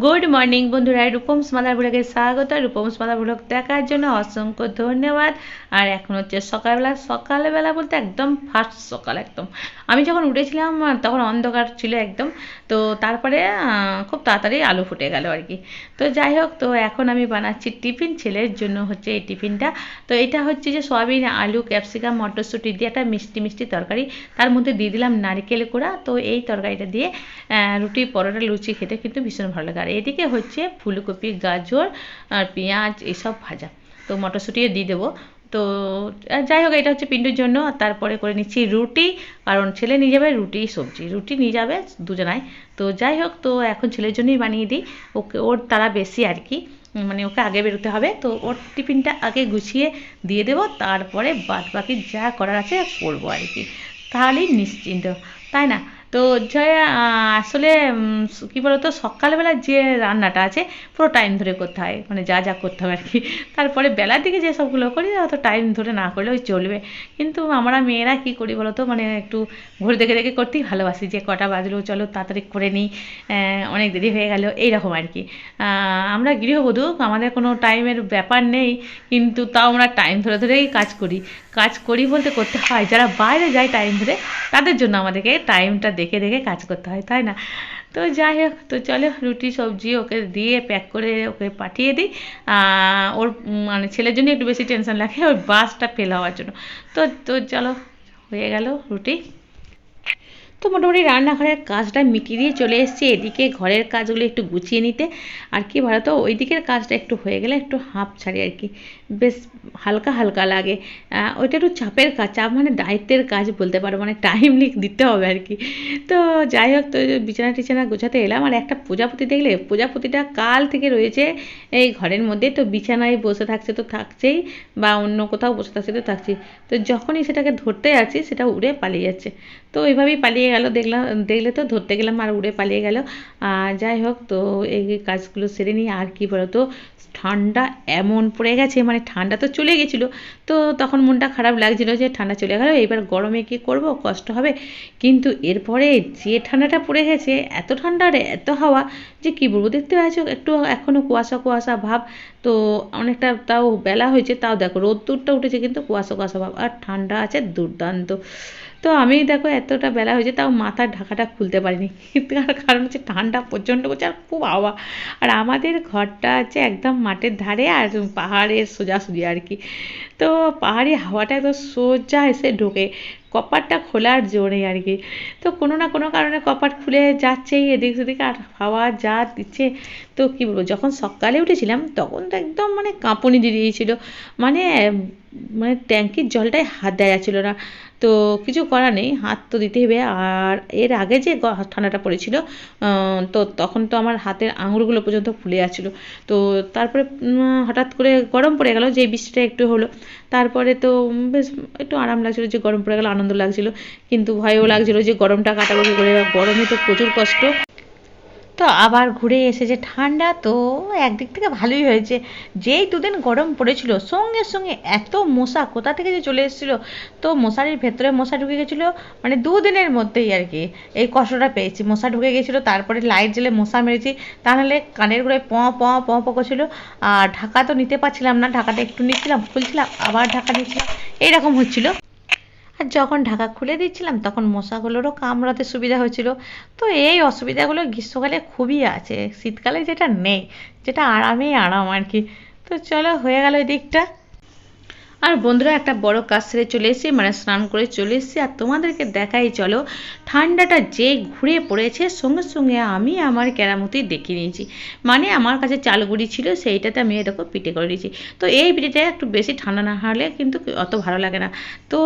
Good morning বন্ধুরা, রূপমস mother ব্লগে স্বাগত। রূপমস মাদার ব্লগ দেখার জন্য অসংখ্য ধন্যবাদ। আর এখন হচ্ছে সকালবেলা বলতে একদম ফার্স্ট সকাল। একদম আমি যখন উঠেছিলাম তখন অন্ধকার ছিল একদম। তো তারপরে খুব তাড়াতাড়ি আলো ফুটে গেল আর কি। তো যাই হোক, তো এখন আমি বানাচ্ছি টিফিন। ছেলের জন্য হচ্ছে এই টিফিনটা। তো এটা হচ্ছে যে সয়াবিন, আলু, ক্যাপসিকাম, মটরশুঁটি দিয়ে একটা মিষ্টি মিষ্টি তরকারি। তার মধ্যে দিয়ে দিলাম নারকেল কোড়া। তো এই তরকারিটা দিয়ে রুটি, পরোটা, লুচি খেতে কিন্তু ভীষণ ভালো লাগে। আর এদিকে হচ্ছে ফুলকপি, গাজর আর পেঁয়াজ এসব ভাজা। তো মটরশুঁটিও দিয়ে দেবো। তো যাই হোক, এটা হচ্ছে পিন্টুর জন্য। আর তারপরে করে নিচ্ছি রুটি, কারণ ছেলে নিয়ে যাবে রুটি সবজি। রুটি নিয়ে যাবে দুজনায়। তো যাই হোক, তো এখন ছেলের জন্যই বানিয়ে দিই। ওর তারা বেশি আর কি, মানে ওকে আগে বেরোতে হবে। তো ওর টিফিনটা আগে গুছিয়ে দিয়ে দেবো, তারপরে বাদ বাকি যা করার আছে করবো আর কি। তাহলেই নিশ্চিন্ত, তাই না? তো জয়া, আসলে কী বলতো, সকালবেলা যে রান্নাটা আছে পুরো টাইম ধরে করতে হয়, মানে যা যা করতে হবে আর কি। তারপরে বেলার দিকে যে সবগুলো করি অত টাইম ধরে না করলেও চলবে। কিন্তু আমরা মেয়েরা কী করি বলতো, মানে একটু ঘুর দেখে দেখে করতেই ভালোবাসি, যে কটা বাজলো চলো তাড়াতাড়ি করে নিই, অনেক দেরি হয়ে গেল এইরকম আর কি। আমরা গৃহবধূ, আমাদের কোনো টাইমের ব্যাপার নেই, কিন্তু তাও আমরা টাইম ধরে ধরেই কাজ করি বলতে করতে হয়। যারা বাইরে যায় টাইম ধরে, তাদের জন্য আমাদেরকে টাইমটা দেখে দেখে কাজ করতে হয়, তাই না? তো যাই হোক, তো চলো রুটি সবজি ওকে দিয়ে প্যাক করে ওকে পাঠিয়ে দিই। ওর মানে ছেলের জন্য একটু বেশি টেনশন লাগে, ওর বাসটা ফেল হওয়ার জন্য। তো তো চলো, হয়ে গেল রুটি। তো মোটামুটি রান্নাঘরের কাজটা মিটিয়ে দিয়ে চলে এসেছি এদিকে ঘরের কাজগুলো একটু গুছিয়ে নিতে। আর কি ভালো তো, ওই দিকের কাজটা একটু হয়ে গেলে একটু হাঁপ ছাড়ি আর কি, বেশ হালকা হালকা লাগে। ওইটা একটু চাপের কাজ, চাপ মানে দায়িত্বের কাজ বলতে পারো, মানে টাইম দিতে হবে আর কি। তো যাই হোক, তো বিছানা টিছানা গোছাতে এলাম। আর একটা প্রজাপতি দেখলে, প্রজাপতিটা কাল থেকে রয়েছে এই ঘরের মধ্যে। তো বিছানায় বসে থাকছে তো থাকছেই, বা অন্য কোথাও বসে থাকছে তো থাকছেই। তো যখনই সেটাকে ধরতে যাচ্ছি সেটা উড়ে পালিয়ে যাচ্ছে। তো এইভাবেই পালিয়ে গেল, দেখলে তো ধরতে গেলাম আর উড়ে পালিয়ে গেল। যাই হোক, তো এই কাজগুলো সেরে নিই। আর কি বলতো, ঠান্ডা এমন পড়ে গেছে, মানে ঠান্ডা তো চলে গেছিলো, তো তখন মনটা খারাপ লাগছিল যে ঠান্ডা চলে গেল, এবার গরমে কি করব, কষ্ট হবে। কিন্তু এরপরে যে ঠান্ডাটা পড়ে গেছে, এত ঠান্ডা আর এত হাওয়া, যে কী বলবো। দেখতে পাচ্ছ একটু এখনও কুয়াশা কুয়াশা ভাব। তো অনেকটা তাও বেলা হয়েছে, তাও দেখো রোদ্দুরটা উঠেছে কিন্তু কুয়াশা কুয়াশা ভাব, আর ঠান্ডা আছে দুর্দান্ত। তো আমি দেখো এতটা বেলা হয়েছে তাও মাথার ঢাকাটা খুলতে পারিনি, তার কারণ হচ্ছে ঠান্ডা প্রচণ্ড করছে আর খুব হাওয়া। আর আমাদের ঘরটা আছে একদম মাঠের ধারে, আর পাহাড়ের সোজাসুজি আর কি। তো পাহাড়ি হাওয়াটা একদম সোজা এসে ঢোকে, কপাটটা খোলার জোরে আর কি। তো কোনো না কোনো কারণে কপাট খুলে যাচ্ছেই এদিক সেদিক, আর হাওয়া যা দিচ্ছে। তো কী বলবো, যখন সকালে উঠেছিলাম তখন তো একদম মানে কাঁপুনি দিয়ে দিয়েছিল, মানে মানে ট্যাঙ্কির জলটাই হাত দেওয়া যাচ্ছিলো না। তো কিছু করার নেই, হাত তো দিতে হবে। আর এর আগে যে ঠান্ডাটা পড়েছিল, তো তখন তো আমার হাতের আঙুলগুলো পর্যন্ত ফুলে যাচ্ছিলো। তো তারপরে হঠাৎ করে গরম পড়ে গেল, যে বৃষ্টিটা একটু হলো, তারপরে তো বেশ একটু আরাম লাগছিলো, যে গরম পড়ে গেল আনন্দ লাগছিলো। কিন্তু ভয়ও লাগছিলো যে গরমটা কাটাবো কী করে, গরমে তো প্রচুর কষ্ট। তো আবার ঘুরে এসেছে ঠান্ডা, তো একদিক থেকে ভালোই হয়েছে। যেই দুদিন গরম পড়েছিল সঙ্গে সঙ্গে এত মশা কোথা থেকে যে চলে এসেছিলো, তো মশারির ভেতরে মশা ঢুকে গেছিলো, মানে দুদিনের মধ্যেই আর কি এই কষ্টটা পেয়েছি। মশা ঢুকে গেছিলো, তারপরে লাইট জ্বেলে মশা মেরেছি, তা নাহলে কানের গোড়ায় পঁ করছিলো। আর ঢাকা তো নিতে পারছিলাম না, ঢাকাটা একটু নিচ্ছিলাম, খুলছিলাম, আবার ঢাকা নিচ্ছিলাম, এইরকম হচ্ছিলো। আর যখন ঢাকা খুলে দিচ্ছিলাম তখন মশাগুলোরও কামড়াতে সুবিধা হয়েছিল। তো এই অসুবিধাগুলো গ্রীষ্মকালে খুবই আছে, শীতকালে যেটা নেই, যেটা আরামেই আরাম আর কি। তো চলো, হয়ে গেল এই দিকটা। আর বন্ধুরা, একটা বড় কাজ সেরে চলে এসেছি, মানে স্নান করে চলে এসেছি। আর তোমাদেরকে দেখাই চলো, ঠান্ডাটা যে ঘুরে পড়েছে সঙ্গে সঙ্গে আমি আমার কেরামতি দেখিয়ে নিয়েছি। মানে আমার কাছে চালগুড়ি ছিল, সেইটাতে আমি এরকম পিঠে করে দিয়েছি। তো এই পিঠেটা একটু বেশি ঠান্ডা না হলে কিন্তু অত ভালো লাগে না। তো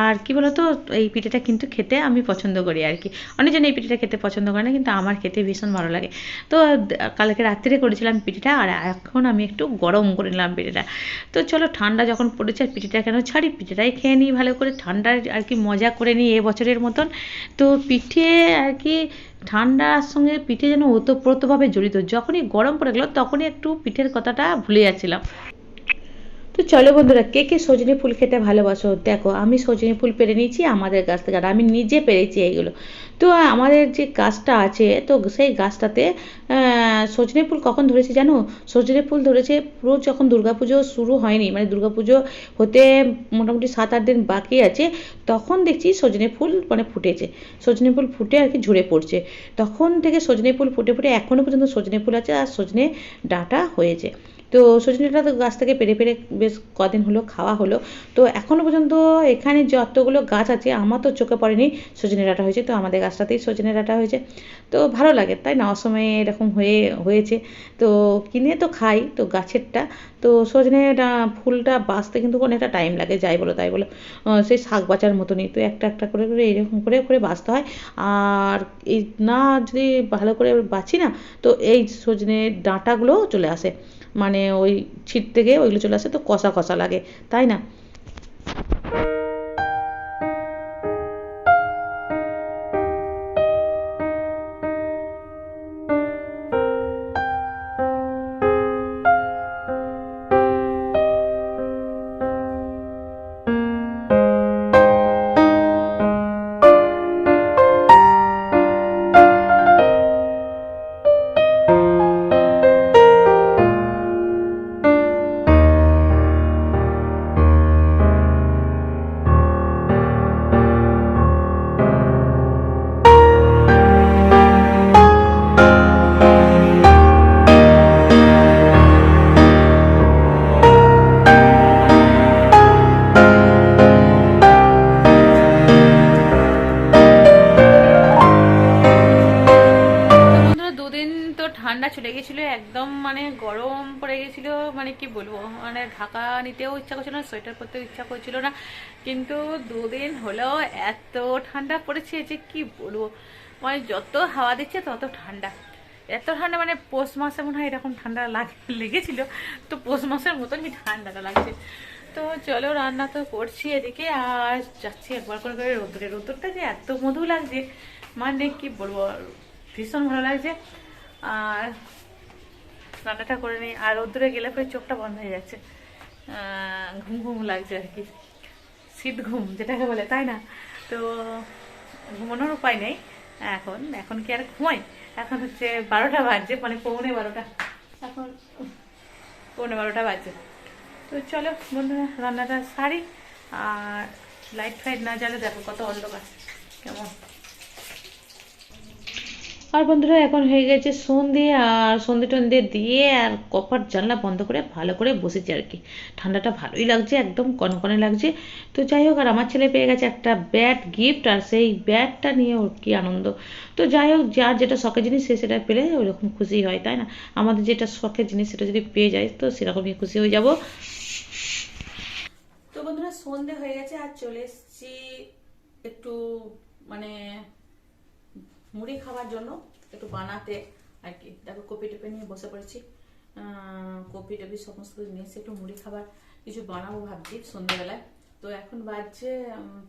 আর কি বলতো, এই পিঠেটা কিন্তু খেতে আমি পছন্দ করি আর কি। অনেকজন এই পিঠেটা খেতে পছন্দ করে না, কিন্তু আমার খেতে ভীষণ ভালো লাগে। তো কালকে রাত্রে করেছিলাম পিঠেটা, আর এখন আমি একটু গরম করে নিলাম পিঠেটা। তো চলো, ঠান্ডা যখন পড়েছে আর পিঠেটা কেন ছাড়ি, পিঠেটাই খেয়ে নিই ভালো করে, ঠান্ডার আর কি মজা করে নিই এবছরের মতন। তো পিঠে আর কি, ঠান্ডার সঙ্গে পিঠে যেন ওতপ্রোতভাবে জড়িত। যখনই গরম পড়ে গেলো তখনই একটু পিঠের কথাটা ভুলে যাচ্ছিলাম। তো চলো বন্ধুরা, কে কে সজনে ফুল খেতে ভালোবাসো? দেখো আমি সজনে ফুল পেরে নিয়েছি আমাদের গাছ থেকে, আর আমি নিজে পেরেছি এইগুলো। তো আমাদের যে গাছটা আছে, তো সেই গাছটাতে সজনে ফুল কখন ধরেছে জানো? সজনে ফুল ধরেছে পুরো যখন দুর্গাপুজো শুরু হয়নি, মানে দুর্গাপুজো হতে মোটামুটি 7-8 দিন বাকি আছে, তখন দেখছি সজনে ফুল মানে ফুটেছে। সজনে ফুল ফুটে আর কি ঝরে পড়ছে। তখন থেকে সজনে ফুল ফুটে ফুটে এখনও পর্যন্ত সজনে ফুল আছে, আর সজনে ডাঁটা হয়েছে। তো সজনে ডাঁটা তো গাছ থেকে পেরে পেরে বেশ কদিন হলো খাওয়া হলো। তো এখনও পর্যন্ত এখানে যতগুলো গাছ আছে আমার তো চোখে পড়েনি সজনে ডাঁটা হয়েছে, তো আমাদের গাছটাতেই সজনে ডাঁটা হয়েছে। তো ভালো লাগে তাই না, অসময়ে এরকম হয়েছে। তো কিনে তো খাই তো গাছেরটা। তো সজনে ফুলটা বাঁচতে কিন্তু অনেকটা টাইম লাগে, যাই বলো তাই বলো। সেই শাক বাঁচার মতনই, তো একটা একটা করে করে এরকম করে করে বাঁচতে হয়। আর এই না যদি ভালো করে বাছি না, তো এই সজনে ডাঁটাগুলো চলে আসে, মানে ওই ছিট থেকে ওইগুলো চলে আসে, তো কষা কষা লাগে তাই না। দুদিন তো ঠান্ডা চলে গেছিলো একদম, মানে গরম পড়ে গেছিলো, মানে কি বলবো, মানে ঢাকা নিতেও ইচ্ছা করছিল না, সোয়েটার পরতেও ইচ্ছা করছিল না। কিন্তু দুদিন হলো এত ঠান্ডা পড়েছে যে কি বলবো, মানে যত হাওয়া দিচ্ছে তত ঠান্ডা। এত ঠান্ডা মানে পৌষ মাসে মনে হয় এরকম ঠান্ডা লেগেছিল, তো পৌষ মাসের মতনই ঠান্ডাটা লাগছে। তো চলো রান্না তো করছি এদিকে, আর যাচ্ছি একবার করে করে রোদ্দুরে। রোদ্দুরটা যে এত মধু লাগছে, মানে কি বলবো, ভীষণ ভালো লাগছে। আর রান্নাটা করে নিই, আর রোদ্দুরে গেলে পরে চোখটা বন্ধ হয়ে যাচ্ছে, ঘুম ঘুম লাগছে আর কি, শীত ঘুম যেটাকে বলে তাই না। তো ঘুমানোর উপায় নেই, এখন এখন কি আর ঘুমাই, এখন হচ্ছে 12টা বাজছে, মানে পৌনে 12টা, এখন পৌনে 12টা বাজছে। তো চলো বন্ধুরা রান্নাটা সারি, আর লাইট ফাইট না জ্বালে দেখো কত অন্ধকার কেমন। আর বন্ধুরা এখন হয়ে গেছে সন্ধে, আর সন্ধে টন্ধে দিয়ে আর কপাট জানলা বন্ধ করে ভালো করে বসেছি আর কি। ঠান্ডাটা ভালোই লাগছে, একদম কনকনে লাগছে। তো যাই হোক, আর আমার ছেলে পেয়ে গেছে একটা ব্যাট গিফট, আর সেই ব্যাটটা নিয়ে ওর কী আনন্দ। তো যাই হোক, যার যেটা শখের জিনিস সে সেটা পেলে ওইরকম খুশি হয় তাই না। আমাদের যেটা শখের জিনিস সেটা যদি পেয়ে যায় তো সেরকমই খুশি হয়ে যাব। তো বন্ধুরা সন্ধে হয়ে গেছে, আর চলে এসেছি একটু মানে মুড়ি খাওয়ার জন্য, একটু বানাতে আর কি। দেখো কপি টপি নিয়ে বসে পড়েছি, কপি টপি সমস্ত কিছু নিয়ে এসে একটু মুড়ি খাবার কিছু বানাবো ভাবছি সন্ধ্যেবেলায়। তো এখন বাজছে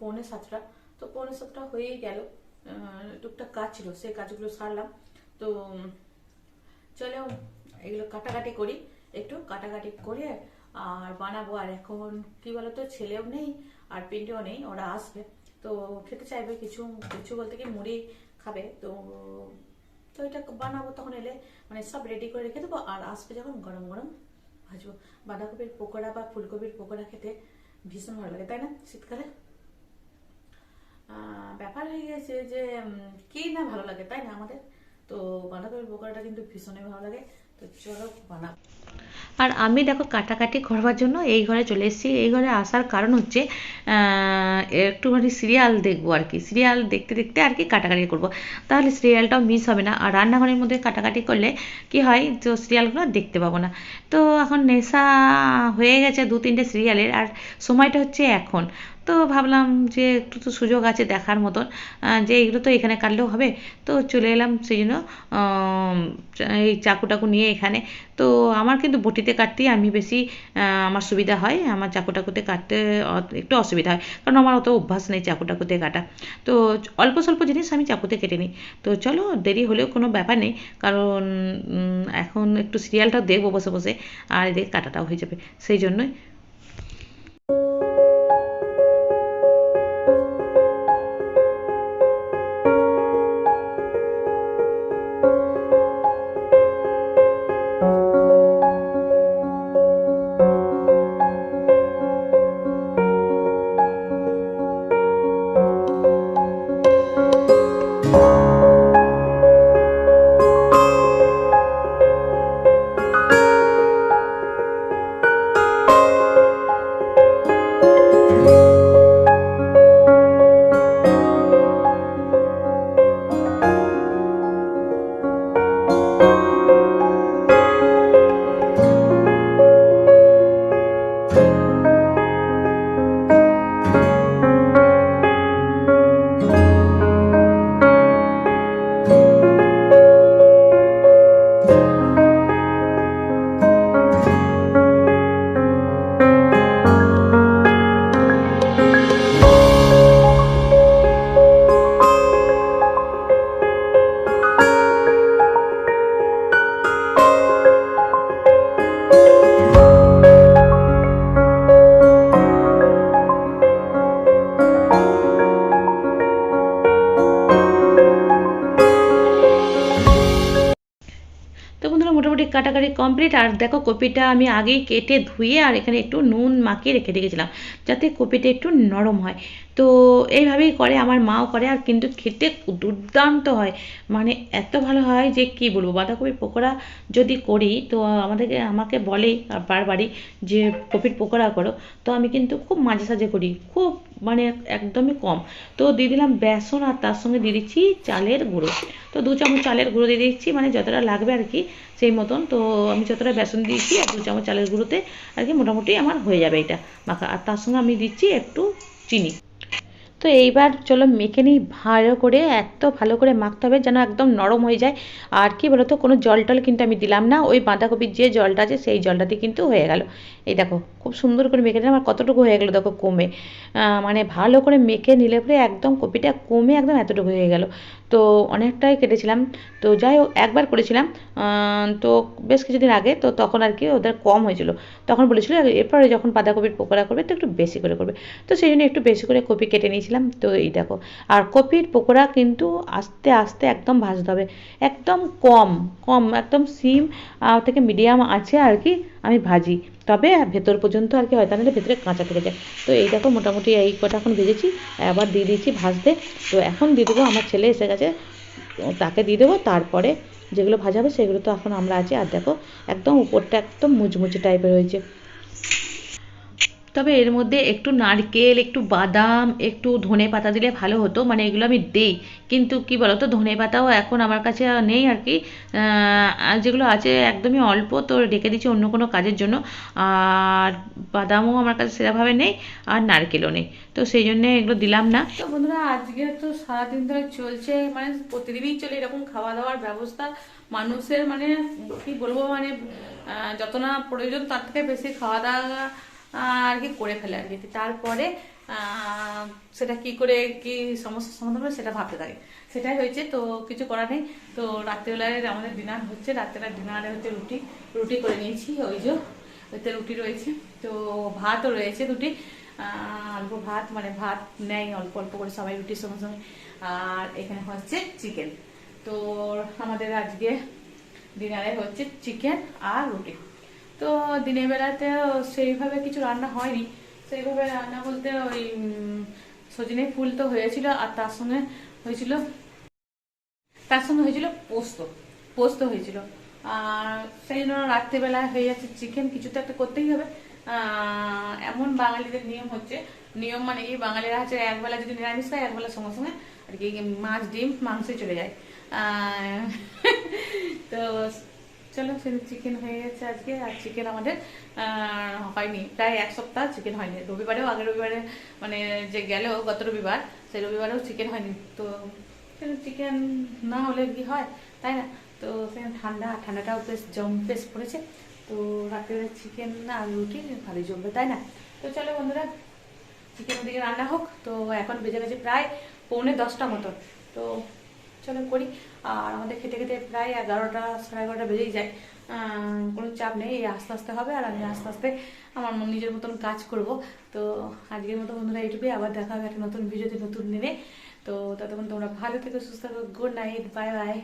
পৌনে 7টা, তো পৌনে 7টা হয়েই গেল। টুকটাক কাজ ছিল, সেই কাজগুলো সারলাম। তো চলো এগুলো কাটাকাটি করি, একটু কাটাকাটি করে আর বানাবো। আর এখন কি বলতো, ছেলেও নেই আর পিন্টুও নেই, ওরা আসবে তো খেতে চাইবে কিছু কিছু বলতে কি মুড়ি খাবে। তো তো এটা বানাবো, তখন এলে মানে সব রেডি করে রেখে দেবো, আর আসবে যখন গরম গরম ভাজবো। বাঁধাকপির পকোড়া বা ফুলকপির পকোড়া খেতে ভীষণ ভালো লাগে তাই না শীতকালে। ব্যাপার হয়ে গেছে যে কি না ভালো লাগে তাই না আমাদের। তো বাঁধাকপির পকোড়াটা কিন্তু ভীষণই ভালো লাগে, তো চলো বানাবো। আর আমি দেখো কাটাকাটি করবার জন্য এই ঘরে চলে এসেছি। এই ঘরে আসার কারণ হচ্ছে একটুখানি সিরিয়াল দেখবো আর কি, সিরিয়াল দেখতে দেখতে আর কি কাটাকাটি করব, তাহলে সিরিয়ালটাও মিস হবে না। আর রান্নাঘরের মধ্যে কাটাকাটি করলে কি হয়, তো সিরিয়ালগুলো দেখতে পাবো না। তো এখন নেশা হয়ে গেছে 2-3টে সিরিয়ালের, আর সময়টা হচ্ছে এখন। তো ভাবলাম যে একটু তো সুযোগ আছে দেখার মতন, যে এগুলো তো এখানে কাটলেও হবে। তো চলে এলাম সেই জন্য এই চাকু টাকু নিয়ে এখানে। তো আমার কিন্তু বটিতে কাটতেই আমি বেশি আমার সুবিধা হয়, আমার চাকু টাকুতে কাটতে একটু অসুবিধা হয়, কারণ আমার অত অভ্যাস নেই চাকু টাকুতে কাটা। তো অল্প স্বল্প জিনিস আমি চাকুতে কেটে নিই। তো চলো দেরি হলেও কোনো ব্যাপার নেই, কারণ এখন একটু সিরিয়ালটাও দেখবো বসে বসে, আর এদিকে কাটাটাও হয়ে যাবে সেই জন্যই। মোটামুটি কাটাকাটি কমপ্লিট। আর দেখো কপিটা আমি আগেই কেটে ধুয়ে আর এখানে একটু নুন মাখিয়ে রেখে রেখেছিলাম যাতে কপিটা একটু নরম হয়। তো এইভাবেই করে, আমার মাও করে, আর কিন্তু খেতে দুর্দান্ত হয়, মানে এত ভালো হয় যে কি বলবো। বাঁধাকপির পকোড়া যদি করি তো আমাকে বলে বারবারই যে কপির পকোড়া করো, তো আমি কিন্তু খুব মাঝে সাঝে করি, খুব মানে একদমই কম। তো দিয়ে দিলাম বেসন আর তার সঙ্গে দিয়ে দিচ্ছি চালের গুঁড়ো। তো 2 চামচ চালের গুঁড়ো দিয়ে দিচ্ছি, মানে যতটা লাগবে আর কি সেই মতন। তো আমি যতটা বেসন দিয়েছি আর 2 চামচ চালের গুঁড়োতে আর কি মোটামুটি আমার হয়ে যাবে এটা মাখা। আর তার সঙ্গে আমি দিচ্ছি একটু চিনি। তো এইবার চলো মেখে নিই ভালো করে, এত ভালো করে মাখতে হবে যেন একদম নরম হয়ে যায়। আর কি বলতো, কোনো জল টল কিন্তু আমি দিলাম না, ওই বাঁধাকপির যে জলটা আছে সেই জলটাতে কিন্তু হয়ে গেল। এই দেখো খুব সুন্দর করে মেখে নিলাম, আর কতটুকু হয়ে গেলো দেখো কমে, মানে ভালো করে মেখে নিলে পরে একদম কপিটা কমে একদম এতটুকু হয়ে গেল। তো অনেকটাই কেটেছিলাম, তো যাই হোক একবার করেছিলাম তো বেশ কিছুদিন আগে, তো তখন আর কি ওদের কম হয়েছিল, তখন বলেছিল এরপরে যখন বাঁধাকপির পকোড়া করবে তো একটু বেশি করে করবে। তো সেই জন্য একটু বেশি করে কপি কেটে নিয়েছিলাম। তো এই দেখো, আর কপির পকোড়া কিন্তু আস্তে আস্তে একদম ভাজতে হবে, একদম কম কম একদম সিম থেকে মিডিয়াম আছে আর কি আমি ভাজি, তবে ভেতর পর্যন্ত আর কি হয়, তাহলে ভেতরে কাঁচা থেকে যায়। তো এই দেখো মোটামুটি এই কটা এখন ভেজেছি, আবার দিয়ে দিয়েছি ভাজতে। তো এখন দিয়ে দেবো, আমার ছেলে এসে গেছে, তাকে দিয়ে দেবো, তারপরে যেগুলো ভাজা হবে সেগুলো তো এখন আমরা আছি। আর দেখো একদম উপরটা একদম মুচমুচে টাইপের হয়েছে। তবে এর মধ্যে একটু নারকেল, একটু বাদাম, একটু ধনে পাতা দিলে ভালো হতো, মানে এগুলো আমি দেই, কিন্তু কি বলতো ধনে পাতাও এখন আমার কাছে নেই আর কি, আর যেগুলো আছে একদমই অল্প, তো রেখে দিচ্ছি অন্য কোনো কাজের জন্য। আর বাদামও আমার কাছে সেরকমভাবে নেই, আর নারকেলও নেই, তো সেই জন্যে এগুলো দিলাম না। তো বন্ধুরা আজকে তো সারাদিন ধরে চলছে, মানে প্রতিদিনই চলে এরকম খাওয়া দাওয়ার ব্যবস্থা মানুষের, মানে কি বলবো, মানে যত না প্রয়োজন তার থেকে বেশি খাওয়া দাওয়া আর কি করে ফেলে আর কি। তারপরে সেটা কি করে কি সমস্যার সমাধান হবে সেটা ভাবতে থাকে, সেটাই হয়েছে, তো কিছু করার নেই। তো রাত্রেবেলায় আমাদের ডিনার হচ্ছে, রাত্রেবেলা ডিনারে হচ্ছে রুটি, রুটি করে নিয়েছি, ওই যে ওইতে রুটি রয়েছে, তো ভাতও রয়েছে দুটি, অল্প ভাত, মানে ভাত নেয় অল্প অল্প করে সবাই রুটির সঙ্গে সঙ্গে। আর এখানে হচ্ছে চিকেন, তো আমাদের আজকে ডিনারে হচ্ছে চিকেন আর রুটি। তো দিনের বেলাতেও সেইভাবে কিছু রান্না হয়নি, সেইভাবে রান্না বলতে ওই সজনে ফুল তো হয়েছিল, আর তার সঙ্গে হয়েছিল পোস্ত, পোস্ত হয়েছিল। আর সেই জন্য রাত্রিবেলা হয়ে যাচ্ছে চিকেন, কিছু তো একটা করতেই হবে। এমন বাঙালিদের নিয়ম হচ্ছে, নিয়ম মানে এই বাঙালিরা হচ্ছে একবেলা যদি নিরামিষ খায় একবেলা সঙ্গে সঙ্গে আর কি মাছ ডিম মাংসে চলে যায়। তো চলো সে চিকেন হয়ে গেছে আজকে, আর চিকেন আমাদের হয়নি প্রায় 1 সপ্তাহ চিকেন হয়নি। রবিবারেও, আগের রবিবারে মানে যে গেল গত রবিবার, সেই রবিবারেও চিকেন হয়নি। তো চিকেন না হলে কি হয়, তাই না? তো সেখানে ঠান্ডাটাও বেশ পড়েছে, তো রাত্রে চিকেন আর রুটি ভালোই জমবে, তাই না? তো চলো বন্ধুরা চিকেন ওদিকে রান্না হোক। তো এখন বেজে গেছে প্রায় 9:45 মতন, তো চলো করি। আর আমাদের খেতে খেতে প্রায় 11টা সাড়ে 11টা বেজেই যায়, কোনো চাপ নেই, আস্তে আস্তে হবে, আর আমি আস্তে আস্তে আমার নিজের মতন কাজ করব। তো আজকের মতো বন্ধুরা এইটুকুই, আবার দেখা হবে একটা নতুন ভিডিওতে নতুন দিনে। তো ততক্ষণ তোমরা ভালো থেকো, সুস্থ থাকো, গুড নাইট, বাই বাই।